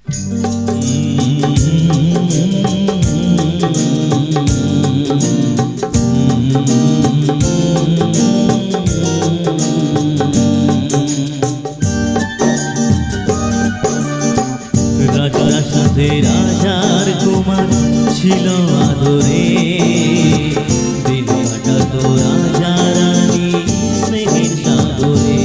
রাজপ্রাসাদে রাজার কুমার ছিল আদরে, দিন কাটাতো রাজা রানী স্নেহের সাগরে।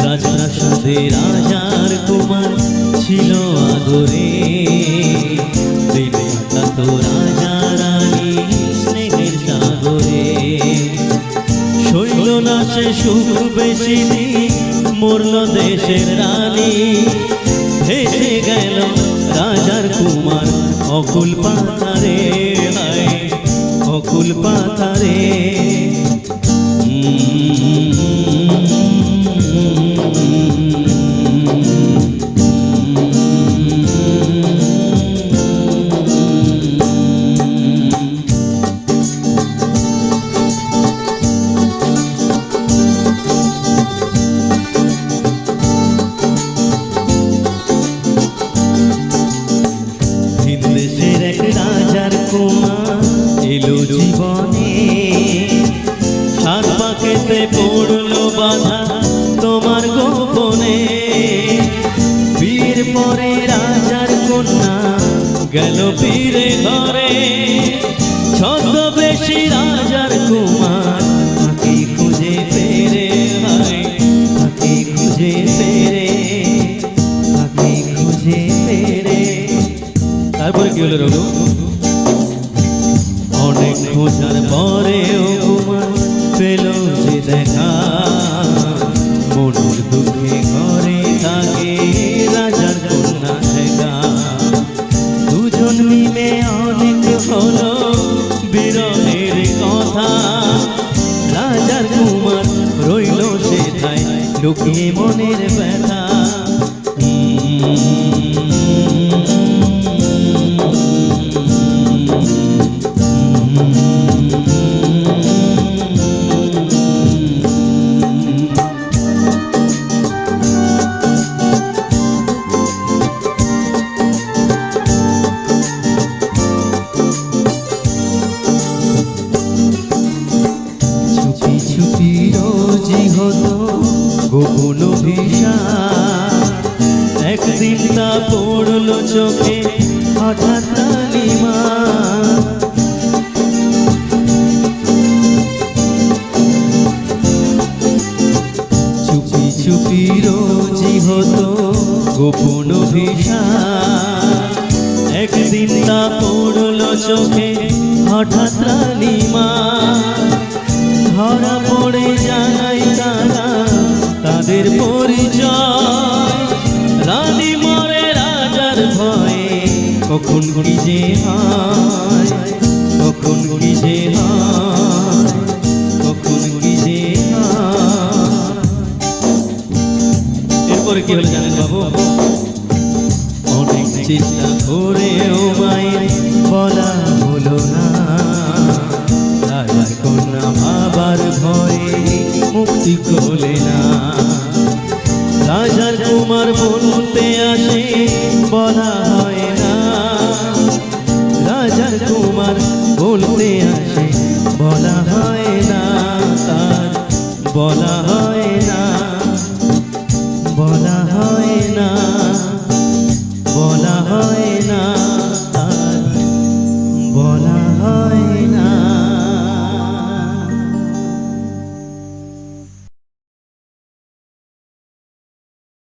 রাজপ্রাসাদে রাজার কুমার ছিল আদরে, দিন কাটাতো রাজা রানী স্নেহের সাগরে। শৈল না সে সুখ বেশি দিন, মরল দেশের রানী, ভেসে গেল রাজার কুমার অকুল পাথারে, হায় অকুল পাথারে। দেশের এক রাজার কুমার এলো জীবনে, সাত পাকেতে পড়লো বাধা তোমার গোপনে। বীর পরে রাজার কন্যা গেল পীরে ঘরে, ছদ্মবেশী রাজার কুমার তাকে খুঁজে পেরে, হায় তাকে খুঁজে পেরে, তাকে খুঁজে পেরে। তারপরে কি হলো রঘু? অনেক খোঁজার পরেও কুমার পেল যে দেখা, মনের দুঃখে ঘরে থাকে রাজার কন্যা দেখা। দুজন মিলে অনেক হলো বিরহের কথা, রাজার কুমার রইল সেথায় লুকিয়ে মনের ব্যথা। হতো গোপন অভিশাপ, একদিন তা পড়লো চোখে হঠাৎ কালিমা। চুপি চুপি রোজি হতো গোপন অভিশাপ, একদিন তা পড়লো চোখে হঠাৎ কালিমা। ধরা পড়ে জানাই তারা তাদের পরিচয়, রানী মরে রাজার ভয়ে কখন কি যে হয়, কখন কি যে হয়, কখন কি যে হয়। এরপরে কি হলো জানেন বাবু? অনেক চেষ্টা করেও মায়ের বলা হলো না, রাজার কন্যা ভাবার ভয়ে মুক্তি কোলে না। রাজার কুমার বলতে আসে বলা হয় না, রাজার কুমার বলতে আসে বলা হয় না, তার বলা